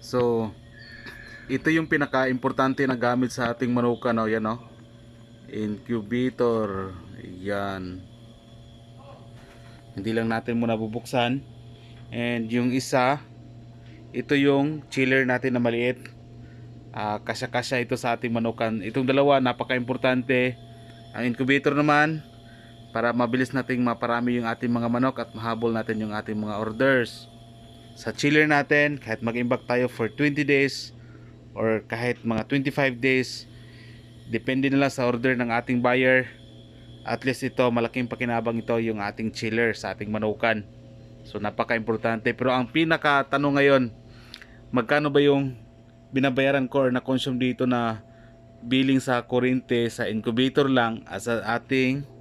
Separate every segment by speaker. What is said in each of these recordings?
Speaker 1: So ito yung pinaka-importante na gamit sa ating manuka, no? Yan, no? Incubator. Yan. Hindi lang natin muna bubuksan. And yung isa, ito yung chiller natin na maliit. Kasya-kasya ito sa ating manukan. Itong dalawa, napaka-importante. Ang incubator naman, para mabilis nating maparami yung ating mga manok at mahabol natin yung ating mga orders. Sa chiller natin, kahit mag-imbak tayo for 20 days or kahit mga 25 days, depende na lang sa order ng ating buyer. At least ito, malaking pakinabang ito yung ating chiller sa ating manukan. So napaka-importante. Pero ang pinaka-tanong ngayon, magkano ba yung binabayaran ko or na-consume dito na billing sa kuryente sa incubator lang at sa ating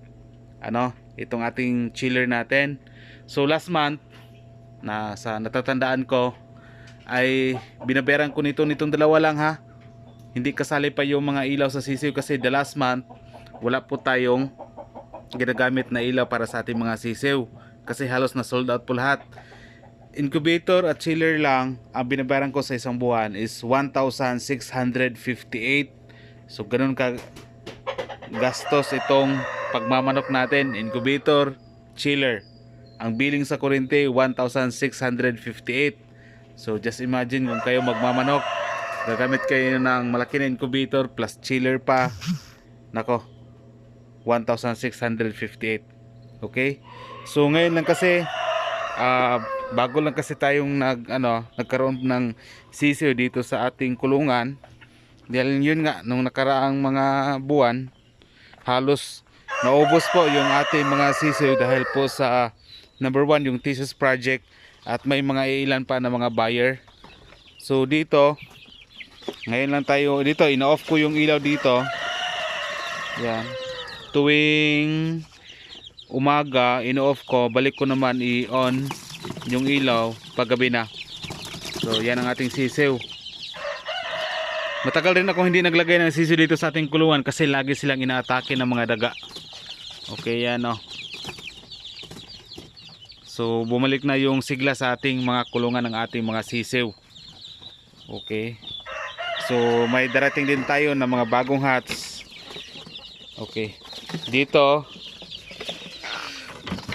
Speaker 1: itong ating chiller natin. So last month, na sa natatandaan ko, ay binabayaran ko nitong dalawa lang, ha. Hindi kasali pa yung mga ilaw sa sisiw kasi the last month wala po tayong ginagamit na ilaw para sa ating mga sisiw kasi halos na sold out po lahat. Incubator at chiller lang ang binabayaran ko sa isang buwan is 1,658. So ganun ka gastos itong pagmamanok natin, incubator, chiller. Ang billing sa kuryente 1,658. So just imagine kung kayo magmamanok, gagamit kayo ng malaki na incubator plus chiller pa. Nako, 1,658. Okay? So ngayon lang kasi bago lang kasi tayong nagkaroon ng sisiw dito sa ating kulungan. Dahil yun nga, nung nakaraang mga buwan, halos naubos po yung ating mga sisiw dahil po sa number 1 yung thesis project at may mga ilan pa na mga buyer. So dito, ngayon lang tayo dito, ina-off ko yung ilaw dito. Yan. Tuwing umaga, ino-off ko, balik ko naman i-on yung ilaw paggabi na. So yan ang ating sisiw. Matagal rin ako hindi naglagay ng sisiw dito sa ating kulungan kasi lagi silang inaatake ng mga daga. Okay, yan, oh. So bumalik na yung sigla sa ating mga kulungan ng ating mga sisiw. Okay. So may darating din tayo ng mga bagong hats. Okay. Dito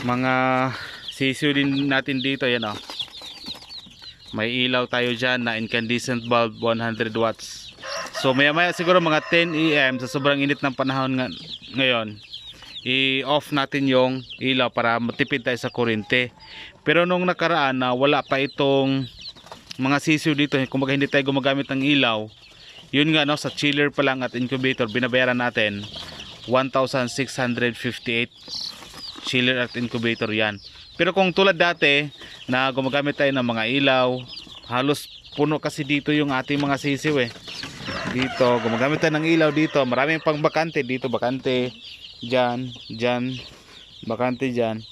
Speaker 1: mga sisiw din natin dito, yan, oh. May ilaw tayo dyan na incandescent bulb 100 watts. So maya maya siguro mga 10 AM sa sobrang init ng panahon ngayon, i-off natin yung ilaw para matipid tayo sa kuryente. Pero nung nakaraan na wala pa itong mga sisiw dito, kumbaga hindi tayo gumagamit ng ilaw, yun nga, no, sa chiller pa lang at incubator binabayaran natin 1,658. Chiller at incubator yan. Pero kung tulad dati na gumagamit tayo ng mga ilaw, halos puno kasi dito yung ating mga sisiw, eh. Dito gumagamit tayo ng ilaw dito, maraming pang bakante dito, bakante dyan, dyan, bakante dyan.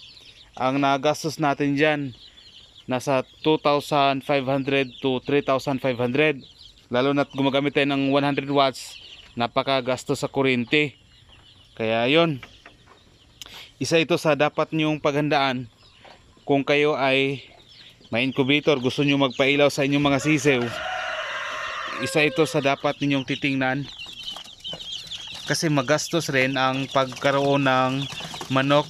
Speaker 1: Ang nagastos natin dyan nasa 2,500 to 3,500, lalo na't gumagamit tayo ng 100 watts, napakagastos sa kuryente. Kaya yon, isa ito sa dapat nyong paghandaan kung kayo ay may incubator, gusto nyo magpailaw sa inyong mga sisiw. Isa ito sa dapat ninyong titingnan kasi magastos rin ang pagkaroon ng manok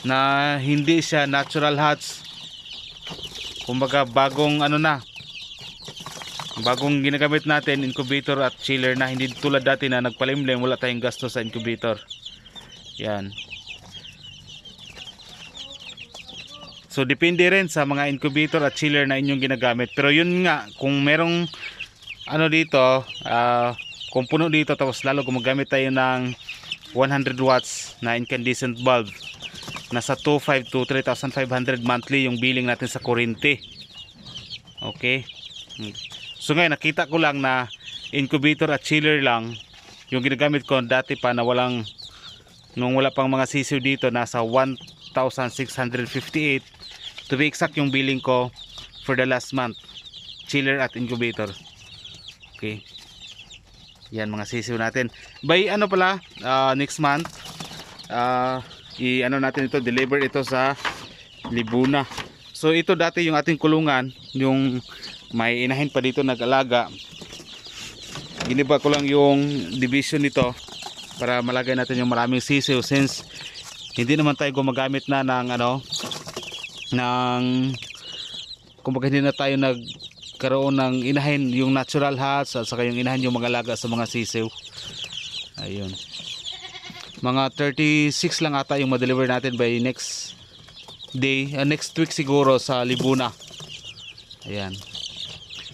Speaker 1: na hindi siya natural hats. Kumbaga bagong bagong ginagamit natin incubator at chiller na hindi tulad dati na nagpalimlim, wala tayong gastos sa incubator. Yan. So depende rin sa mga incubator at chiller na inyong ginagamit. Pero yun nga, kung merong dito, kung puno dito tapos lalo gumagamit tayo ng 100 watts na incandescent bulb, nasa 2,500 to 3,500 monthly yung billing natin sa kuryente. Okay. So ngayon nakita ko lang na incubator at chiller lang yung ginagamit ko dati pa na nung wala pang mga sisiw dito, nasa 1,658 to be exact yung billing ko for the last month, chiller at incubator. Okay, yan mga sisiw natin. By next month, natin ito, deliver ito sa Libuna. So ito dati yung ating kulungan, yung may inahin pa dito nag-alaga. Giniba ko lang yung division nito para malagay natin yung maraming sisiw, since hindi naman tayo gumagamit na ng kumbaga hindi na tayo nagkaroon ng inahin, yung natural huts at saka yung inahin yung mga alaga sa mga sisiw. Ayun, mga 36 lang ata yung ma-deliver natin by next day, next week siguro sa Libuna. Ayan,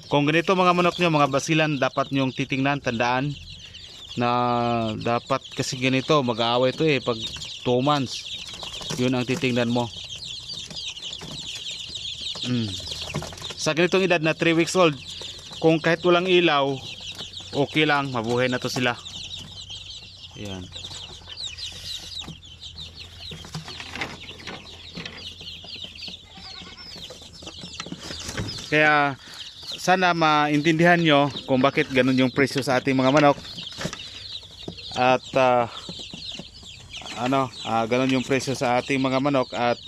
Speaker 1: kung ganito mga manok nyo, mga basilan, dapat nyong titingnan, tandaan na dapat kasi ganito, mag-aaway to pag 2 months. Yun ang titingnan mo. Sa ganitong edad na 3 weeks old, kung kahit walang ilaw, okay lang, mabuhay na to sila. Ayan. Kaya sana maintindihan nyo kung bakit ganun yung presyo sa ating mga manok. At ganun yung presyo sa ating mga manok. At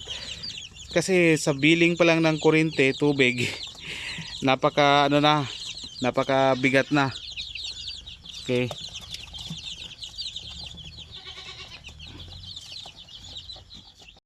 Speaker 1: kasi sa billing pa lang ng kuryente, tubig, napaka bigat na. Okay.